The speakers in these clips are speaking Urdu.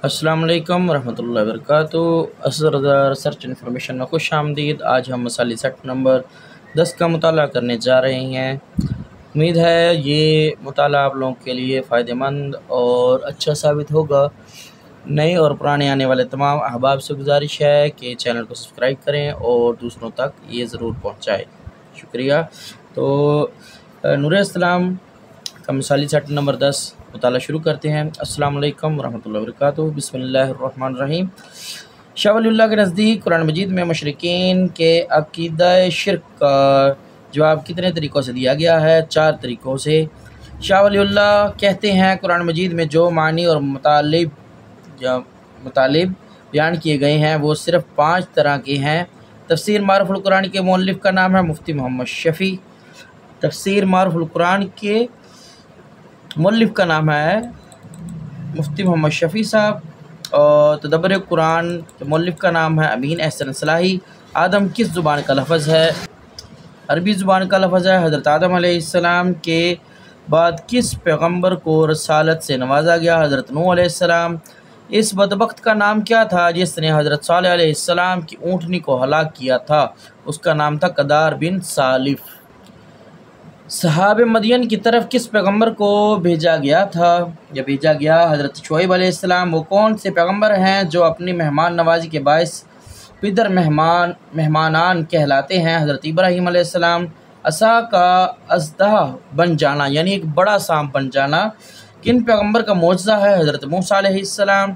السلام علیکم ورحمۃ اللہ وبرکاتہ۔ اسد رضا ریسرچ انفارمیشن میں خوش آمدید۔ آج ہم مثالی سیٹ نمبر 10 کا مطالعہ کرنے جا رہے ہیں۔ امید ہے یہ مطالعہ آپ لوگوں کے لیے فائدہ مند اور اچھا ثابت ہوگا۔ نئے اور پرانے آنے والے تمام احباب سے گزارش ہے کہ چینل کو سبسکرائب کریں اور دوسروں تک یہ ضرور پہنچائیں۔ شکریہ۔ تو نور اسلام کا مثالی سیٹ نمبر 10 مطالعہ شروع کرتے ہیں۔ السلام علیکم ورحمۃ اللہ وبرکاتہ۔ بسم اللہ الرحمن الرحیم۔ شاہ ولی اللہ کے نزدیک قرآن مجید میں مشرکین کے عقیدہ شرک کا جواب کتنے طریقوں سے دیا گیا ہے؟ 4 طریقوں سے۔ شاہ ولی اللہ کہتے ہیں قرآن مجید میں جو معنی اور مطالب بیان کیے گئے ہیں وہ صرف 5 طرح کے ہیں۔ تفسیر معرف القرآن کے مؤلف کا نام ہے مفتی محمد شفیع۔ تفسیر معرف القرآن کے مؤلف کا نام ہے مفتی محمد شفیع صاحب، اور تدبر قرآن کے مؤلف کا نام ہے امین احسن صلاحی۔ آدم کس زبان کا لفظ ہے؟ عربی زبان کا لفظ ہے۔ حضرت آدم علیہ السلام کے بعد کس پیغمبر کو رسالت سے نوازا گیا؟ حضرت نوح علیہ السلام۔ اس بدبخت کا نام کیا تھا جس نے حضرت صالح علیہ السلام کی اونٹنی کو ہلاک کیا تھا؟ اس کا نام تھا قدار بن سالف۔ صحاب مدین کی طرف کس پیغمبر کو بھیجا گیا تھا یا بھیجا گیا؟ حضرت شعیب علیہ السلام۔ وہ کون سے پیغمبر ہیں جو اپنی مہمان نوازی کے باعث پدر مہمانان کہلاتے ہیں؟ حضرت ابراہیم علیہ السلام۔ عصا کا اژدہا بن جانا یعنی ایک بڑا سانپ بن جانا کن پیغمبر کا معجزہ ہے؟ حضرت موسیٰ علیہ السلام۔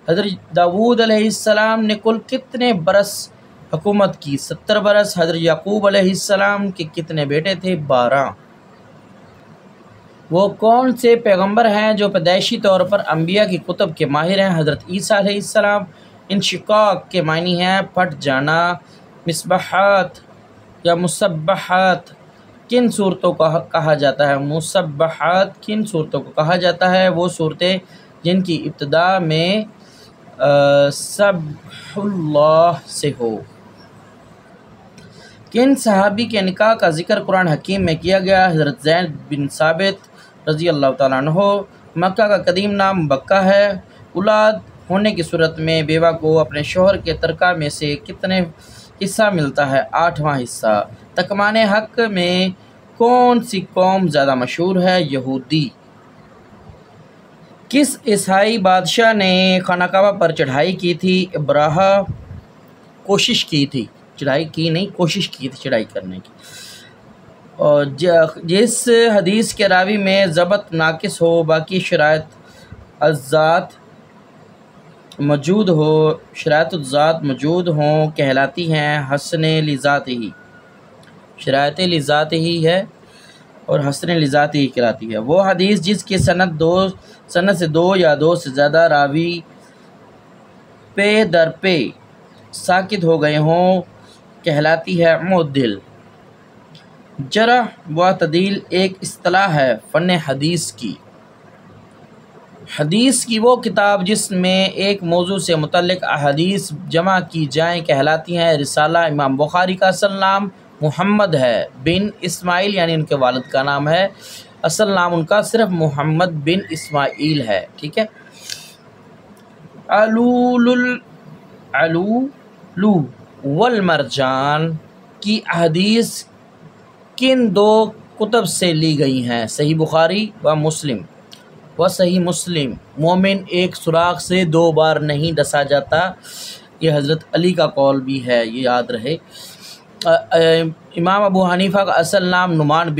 حضرت داؤد علیہ السلام نے کل کتنے برس حکومت کی؟ 70 برس۔ حضرت یعقوب علیہ السلام کے کتنے بیٹے تھے؟ 12۔ وہ کون سے پیغمبر ہیں جو پیدائشی طور پر انبیاء کی کتب کے ماہر ہیں؟ حضرت عیسیٰ علیہ السلام۔ انشقاق کے معنی ہیں پھٹ جانا۔ مصباحات یا مصباحات کن صورتوں کو کہا جاتا ہے؟ مصباحات کن صورتوں کو کہا جاتا ہے؟ وہ صورتیں جن کی ابتدا میں سبح اللہ سے ہو۔ کن صحابی کے نکاح کا ذکر قرآن حکیم میں کیا گیا؟ حضرت زید بن ثابت رضی اللہ تعالیٰ عنہ۔ مکہ کا قدیم نام بکہ ہے۔ اولاد ہونے کی صورت میں بیوہ کو اپنے شوہر کے ترکہ میں سے کتنے حصہ ملتا ہے؟ 8واں حصہ۔ ترکمان حق میں کون سی قوم زیادہ مشہور ہے؟ یہودی۔ کس عیسائی بادشاہ نے خانہ کعبہ پر چڑھائی کی تھی؟ ابراہہ۔ کوشش کی تھی، چڑھائی کی نہیں، کوشش کی تھی چڑھائی کرنے کی۔ اور جس حدیث کے راوی میں ضبط ناقص ہو باقی شرائط الذات موجود ہوں کہلاتی ہیں حسن لذاتہ۔ شرائط لذاتہ ہی ہے اور حسن لذاتہ ہی کہلاتی ہے۔ وہ حدیث جس کی سند سے 2 یا 2 سے زیادہ راوی پے در پے ساکت ہو گئے ہوں کہلاتی ہے معدل۔ جرح و تعدیل ایک اصطلاح ہے فن حدیث کی۔ حدیث کی وہ کتاب جس میں ایک موضوع سے متعلق احادیث جمع کی جائیں کہلاتی ہیں رسالہ۔ امام بخاری کا اصل نام محمد ہے بن اسماعیل یعنی ان کے والد کا نام ہے، اصل نام ان کا صرف محمد بن اسماعیل ہے، ٹھیک ہے۔ علولو والمرجان کی احادیث کن 2 کتب سے لی گئی ہیں؟ صحیح بخاری و مسلم۔ صحیح مسلم۔ مومن ایک سوراخ سے 2 بار نہیں ڈسا جاتا، یہ حضرت علی کا قول بھی ہے، یہ یاد رہے۔ امام ابو حنیفہ کا اصل نام نعمان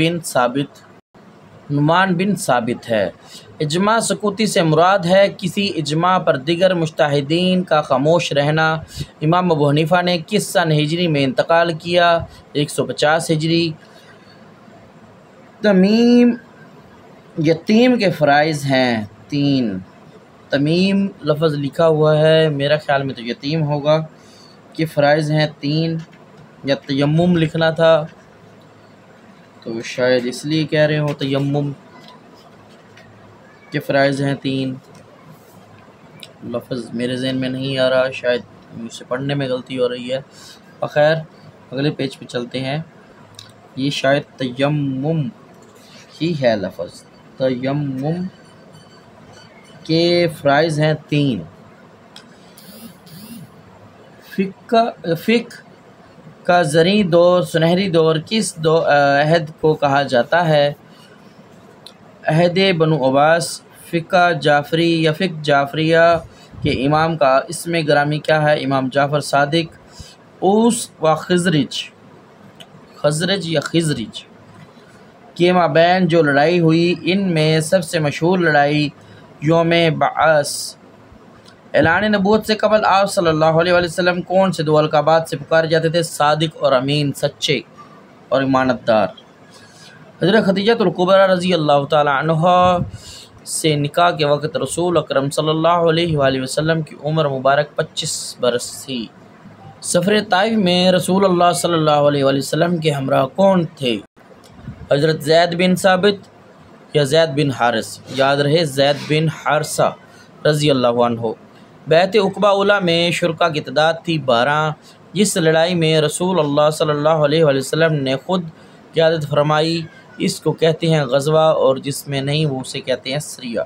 بن ثابت ہے۔ اجماع سکوتی سے مراد ہے کسی اجماع پر دیگر مجتہدین کا خاموش رہنا۔ امام ابو حنیفہ نے کس سن ہجری میں انتقال کیا؟ 150 ہجری۔ یتیم کے فرائض ہیں 3۔ تمیم لفظ لکھا ہوا ہے، میرا خیال میں تو یتیم ہوگا، کہ فرائض ہیں 3، یا تیمم لکھنا تھا تو شاید اس لیے کہہ رہے ہو تیمم کے فرائض ہیں 3۔ لفظ میرے ذہن میں نہیں آ رہا، شاید مجھ سے پڑھنے میں غلطی ہو رہی ہے۔ بخیر اگلے پیج پہ چلتے ہیں۔ یہ شاید تیمم ہی ہے لفظ، تیمم کے فرائض ہیں 3۔ فقہ کا زرعی دور سنہری دور کس عہد کو کہا جاتا ہے؟ عہد بنو عباس۔ فقہ جعفری یا فقہ جعفریہ کے امام کا اسم گرامی کیا ہے؟ امام جعفر صادق۔ اوس و خزرج یا خزرج کے مابین جو لڑائی ہوئی، ان میں سب سے مشہور لڑائی یوم بعث۔ اعلان نبوت سے قبل آپ صلی اللہ علیہ وسلم کون سے دو القابات سے پکارے جاتے تھے؟ صادق اور امین، سچے اور امانت دار۔ حضرت خدیجہ الکبریٰ رضی اللہ تعالی عنہا سے نکاح کے وقت رسول اکرم صلی اللہ علیہ وآلہ وسلم کی عمر مبارک 25 برس تھی۔ سفر طائف میں رسول اللہ صلی اللہ علیہ وآلہ وسلم کے ہمراہ کون تھے؟ حضرت زید بن ثابت یا زید بن حارث؟ یاد رہے زید بن حارثہ رضی اللہ عنہ۔ بیعت عقبہ اولیٰ میں شرکاء کی تعداد تھی 12۔ جس لڑائی میں رسول اللہ صلی اللہ علیہ وآلہ وسلم نے خود قیادت فرمائی اس کو کہتے ہیں غزوہ، اور جس میں نہیں وہ اسے کہتے ہیں سریہ۔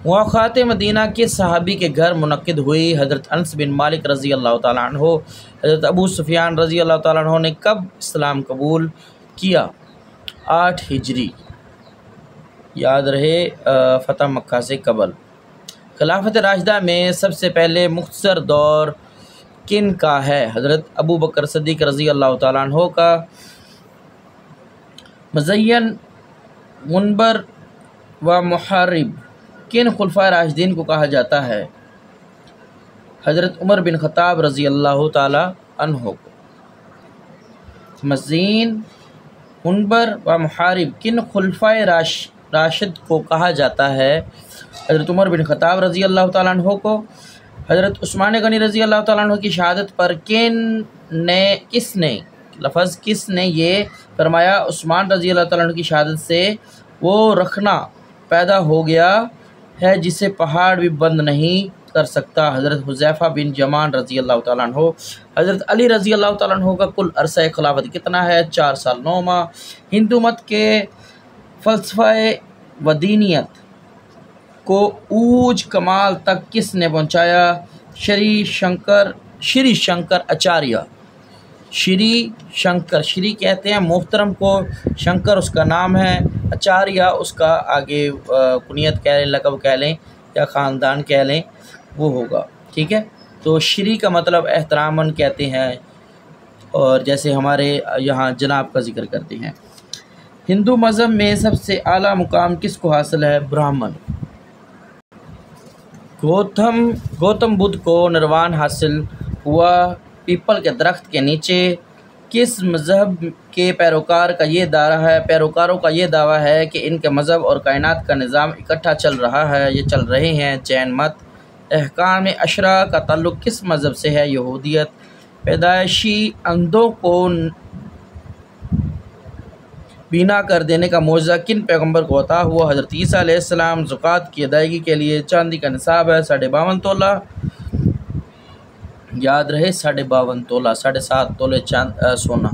مواخات مدینہ کے صحابی کے گھر منعقد ہوئی؟ حضرت انس بن مالک رضی اللہ تعالیٰ عنہ۔ حضرت ابو سفیان رضی اللہ تعالیٰ عنہ نے کب اسلام قبول کیا؟ 8 ہجری۔ یاد رہے فتح مکہ سے قبل۔ خلافت راشدہ میں سب سے پہلے مختصر دور کن کا ہے؟ حضرت ابو بکر صدیق رضی اللہ تعالیٰ عنہ کا۔ مزین، منبر و محارب کن خلفائے راشدین کو کہا جاتا ہے؟ حضرت عمر بن خطاب رضی اللہ تعالیٰ عنہ کو۔ مزین، منبر و محارب کن خلفائے راشد کو کہا جاتا ہے؟ حضرت عمر بن خطاب رضی اللہ تعالیٰ عنہ کو۔ حضرت عثمان غنی رضی اللہ تعالیٰ عنہ کی شہادت پر کس نے یہ فرمایا؟ عثمان رضی اللہ تعالیٰ عنہ کی شہادت سے وہ رخنہ پیدا ہو گیا ہے جسے پہاڑ بھی بند نہیں کر سکتا۔ حضرت حذیفہ بن یمان رضی اللہ تعالیٰ عنہ۔ حضرت علی رضی اللہ تعالیٰ عنہ کا کل عرصہ خلافت کتنا ہے؟ 4 سال 9 ماہ۔ ہندو مت کے فلسفہ و دینیت کو اوج کمال تک کس نے پہنچایا؟ شری شنکر اچاریہ۔ شری کہتے ہیں محترم کو، شنکر اس کا نام ہے، اچاریہ اس کا آگے کنیت کہہ لیں، لقب کہہ لیں یا خاندان کہہ لیں، وہ ہوگا، ٹھیک ہے۔ تو شری کا مطلب احتراماً کہتے ہیں، اور جیسے ہمارے یہاں جناب کا ذکر کرتے ہیں۔ ہندو مذہب میں سب سے اعلیٰ مقام کس کو حاصل ہے؟ برہمن۔ گوتم بدھ کو نروان حاصل ہوا پیپل کے درخت کے نیچے۔ کس مذہب کے پیروکاروں کا یہ دعویٰ ہے کہ ان کے مذہب اور کائنات کا نظام اکٹھا چل رہے ہیں؟ جین مت۔ احکام عشرہ کا تعلق کس مذہب سے ہے؟ یہودیت۔ پیدائشی اندھوں کو بینا کر دینے کا معجزہ کن پیغمبر کو عطا ہوا؟ حضرت عیسیٰ علیہ السلام۔ زکوٰۃ کی ادائیگی کے لیے چاندی کا نصاب ہے 52.5 تولہ۔ یاد رہے 52.5 تولہ، 7.5 تولے سونا،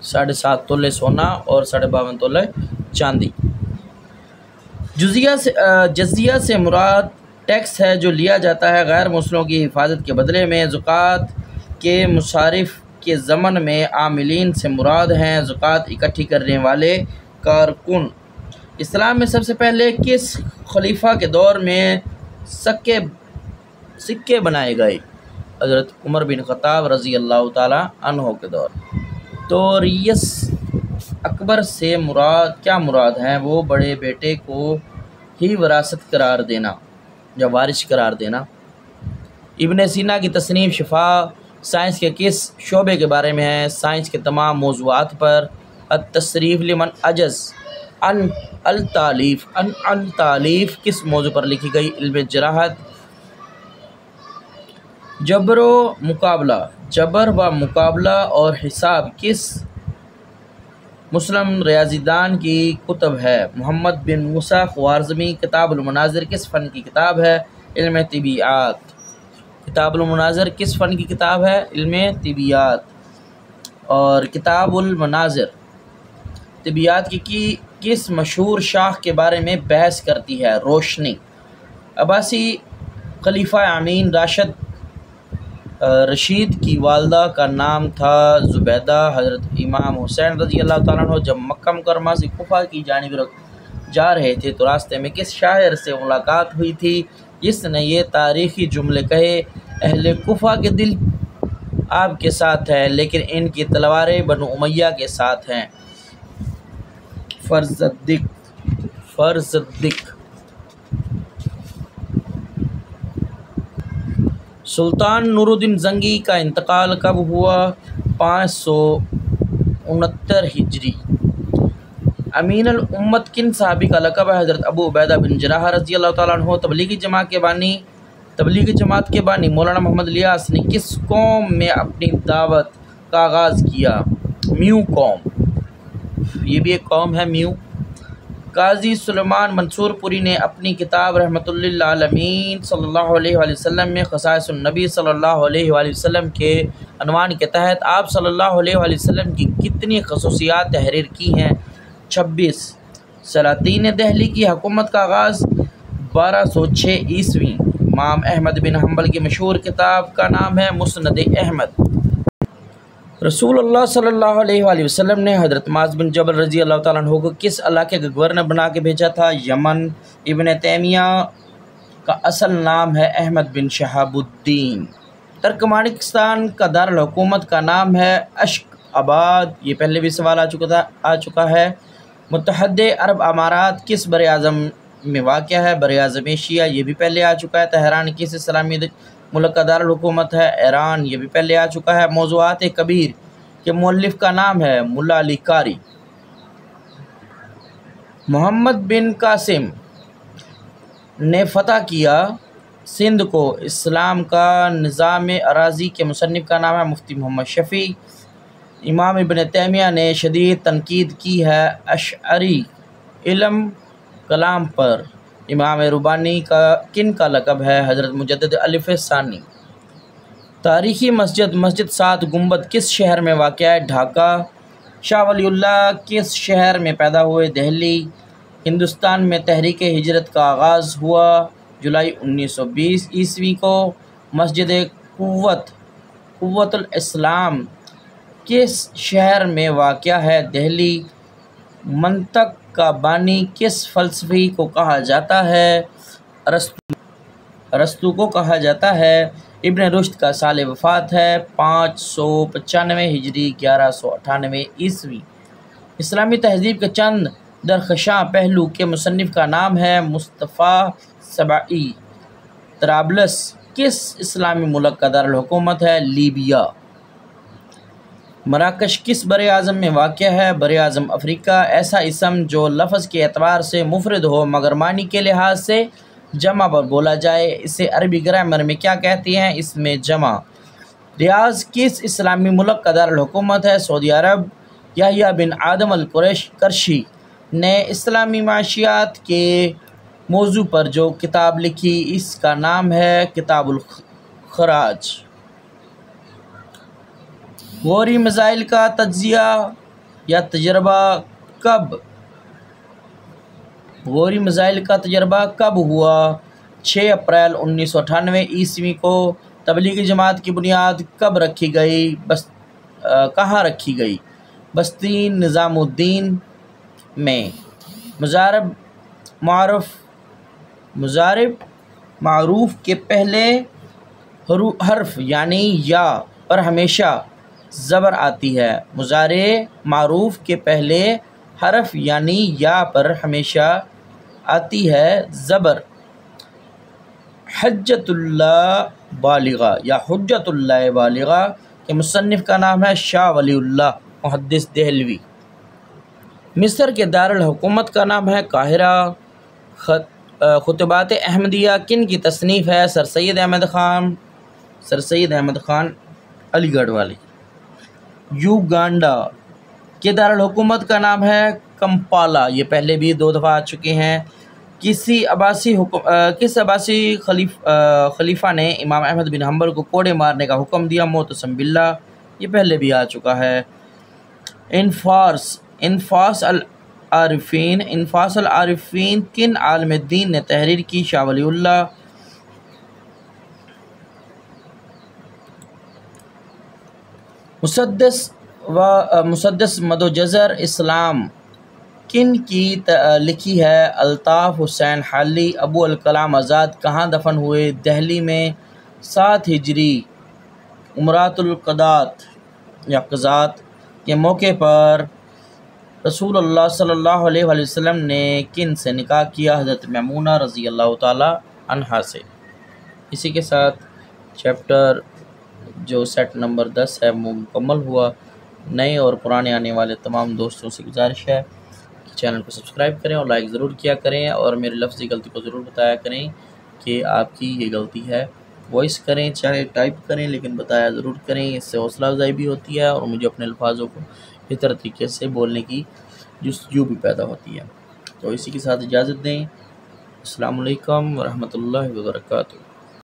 7.5 تولے سونا اور 52.5 تولے چاندی۔ جزیہ سے مراد ٹیکس ہے جو لیا جاتا ہے غیر مسلموں کی حفاظت کے بدلے میں۔ زکوٰۃ کے مصارف کے ضمن میں عاملین سے مراد ہیں زکوٰۃ اکٹھی کرنے والے کارکن۔ اسلام میں سب سے پہلے کس خلیفہ کے دور میں سکے بنائے گئے؟ حضرت عمر بن خطاب رضی اللہ تعالیٰ عنہ کے دور۔ توریس اکبر سے کیا مراد ہیں؟ وہ بڑے بیٹے کو ہی وراثت قرار دینا یا وارث قرار دینا۔ ابن سینا کی تصنیف شفا سائنس کے کس شعبے کے بارے میں ہے؟ سائنس کے تمام موضوعات پر۔ التصریف لمن عجز عن التالیف کس موضوع پر لکھی گئی؟ علم جراحت۔ جبر و مقابلہ اور حساب کس مسلم ریاضی دان کی کتب ہے؟ محمد بن موسیٰ خوارزمی۔ کتاب المناظر کس فن کی کتاب ہے؟ علم طبیعیات۔ کتاب المناظر کس فن کی کتاب ہے؟ علم طبیعیات۔ اور کتاب المناظر طبیعیات کی کس مشہور شاخ کے بارے میں بحث کرتی ہے؟ روشنی۔ عباسی خلیفہ امین راشد رشید کی والدہ کا نام تھا زبیدہ۔ حضرت امام حسین رضی اللہ تعالیٰ عنہ جب مکہ مکرمہ سے کوفہ کی جانب جا رہے تھے تو راستے میں کس شاعر سے ملاقات ہوئی تھی جس نے یہ تاریخی جملے کہے: اہل کوفہ کے دل آپ کے ساتھ ہے لیکن ان کی تلواریں بنو امیہ کے ساتھ ہیں؟ فرزدق۔ سلطان نور الدین زنگی کا انتقال کب ہوا؟ 569 ہجری۔ امین الامت کن صحابی کا لقب ہے؟ حضرت ابو عبیدہ بن جراح رضی اللہ تعالیٰ عنہ۔ تبلیغی جماعت کے بانی مولانا محمد الیاس نے کس قوم میں اپنی دعوت کا آغاز کیا؟ میو قوم۔ یہ بھی ایک قوم ہے، میو۔ قاضی سلیمان منصور پوری نے اپنی کتاب رحمۃ للعالمین صلی اللہ علیہ وآلہ وسلم میں خصائص النبی صلی اللہ علیہ وآلہ وسلم کے عنوان کے تحت آپ صلی اللہ علیہ وآلہ وسلم کی کتنی خصوصیات تحریر کی ہیں؟ 26۔ سلاطین دہلی کی حکومت کا آغاز 1206 عیسوی۔ امام احمد بن حنبل کی مشہور کتاب کا نام ہے مسند احمد۔ رسول اللہ صلی اللہ علیہ وآلہ وسلم نے حضرت معاذ بن جبل رضی اللہ تعالیٰ عنہ کو کس علاقے کا گورنر بنا کے بھیجا تھا؟ یمن۔ ابن تیمیہ کا اصل نام ہے احمد بن شہاب الدین۔ ترکمانستان کا دارالحکومت کا نام ہے اشک آباد۔ یہ پہلے بھی سوال آ چکا ہے۔ متحدہ عرب امارات کس بر اعظم میں واقع ہے؟ بر اعظم ایشیا۔ یہ بھی پہلے آ چکا ہے۔ تہران کس اسلامی ملک کا دارالحکومت ہے؟ ایران۔ یہ بھی پہلے آ چکا ہے۔ موضوعات کبیر کے مؤلف کا نام ہے ملا علی قاری۔ محمد بن قاسم نے فتح کیا سندھ کو۔ اسلام کا نظام اراضی کے مصنف کا نام ہے مفتی محمد شفیع۔ امام ابن تیمیہ نے شدید تنقید کی ہے اشعری علم کلام پر۔ امام ربانی کا کن کا لقب ہے؟ حضرت مجدد الف ثانی۔ تاریخی مسجد 7 گنبد کس شہر میں واقع ہے؟ ڈھاکہ۔ شاہ ولی اللہ کس شہر میں پیدا ہوئے؟ دہلی۔ ہندوستان میں تحریک ہجرت کا آغاز ہوا جولائی 1920 عیسوی کو۔ مسجد قوت الاسلام کس شہر میں واقع ہے؟ دہلی۔ منطق کا بانی کس فلسفی کو کہا جاتا ہے؟ ارسطو کو کہا جاتا ہے۔ ابن رشد کا سال وفات ہے 595 ہجری 1198 عیسوی۔ اسلامی تہذیب کے چند درخشاں پہلو کے مصنف کا نام ہے مصطفیٰ سبائی۔ طرابلس کس اسلامی ملک کا دارالحکومت ہے؟ لیبیا۔ مراکش کس بر اعظم میں واقع ہے؟ بر اعظم افریقہ۔ ایسا اسم جو لفظ کے اعتبار سے مفرد ہو مگر معنی کے لحاظ سے جمع پر بولا جائے اسے عربی گرامر میں کیا کہتے ہیں؟ اس میں جمع۔ ریاض کس اسلامی ملک کا دارالحکومت ہے؟ سعودی عرب۔ یحییٰ بن آدم القرشی نے اسلامی معاشیات کے موضوع پر جو کتاب لکھی اس کا نام ہے کتاب الخراج۔ غوری میزائل کا تجزیہ یا تجربہ کب ہوا؟ 6 اپریل 1998 عیسوی کو۔ تبلیغی جماعت کی بنیاد کب رکھی گئی؟ کہاں رکھی گئی؟ بستی نظام الدین میں۔ مضارب معروف کے پہلے حرف یعنی یا پر ہمیشہ زبر آتی ہے۔ مضارع معروف کے پہلے حرف یعنی یا پر ہمیشہ آتی ہے زبر۔ حجت اللہ بالغہ یا حجت اللہ بالغہ کے مصنف کا نام ہے شاہ ولی اللہ محدث دہلوی۔ مصر کے دارالحکومت کا نام ہے قاہرہ۔ خطبات احمدیہ کن کی تصنیف ہے؟ سر سید احمد خان علی گڑھ والے۔ یوگانڈا کے دارالحکومت کا نام ہے کمپالا۔ یہ پہلے بھی 2 دفعہ آ چکے ہیں۔ کس عباسی خلیفہ نے امام احمد بن حنبل کو کوڑے مارنے کا حکم دیا؟ معتصم باللہ۔ یہ پہلے بھی آ چکا ہے۔ انفاس العارفین کن عالم دین نے تحریر کی؟ شاہ ولی اللہ۔ مسدس مد و جزر اسلام کن کی لکھی ہے؟ الطاف حسین حالی۔ ابو الکلام آزاد کہاں دفن ہوئے؟ دہلی میں 7 ہجری عمرات القضات یا قضات کے موقع پر رسول اللہ صلی اللہ علیہ وآلہ وسلم نے کن سے نکاح کیا؟ حضرت میمونہ رضی اللہ تعالی عنہا سے۔ اسی کے ساتھ چیپٹر جو سیٹ نمبر 10 ہے وہ مکمل ہوا۔ نئے اور پرانے آنے والے تمام دوستوں سے گزارش ہے کہ چینل کو سبسکرائب کریں اور لائک ضرور کیا کریں، اور میری لفظی غلطی کو ضرور بتایا کریں کہ آپ کی یہ غلطی ہے۔ وائس کریں چاہے ٹائپ کریں، لیکن بتایا ضرور کریں، اس سے حوصلہ افزائی بھی ہوتی ہے اور مجھے اپنے الفاظوں کو بہتر طریقے سے بولنے کی جستجو بھی پیدا ہوتی ہے۔ تو اسی کے ساتھ اجازت دیں۔ السلام علیکم ورحمۃ اللہ وبرکاتہ۔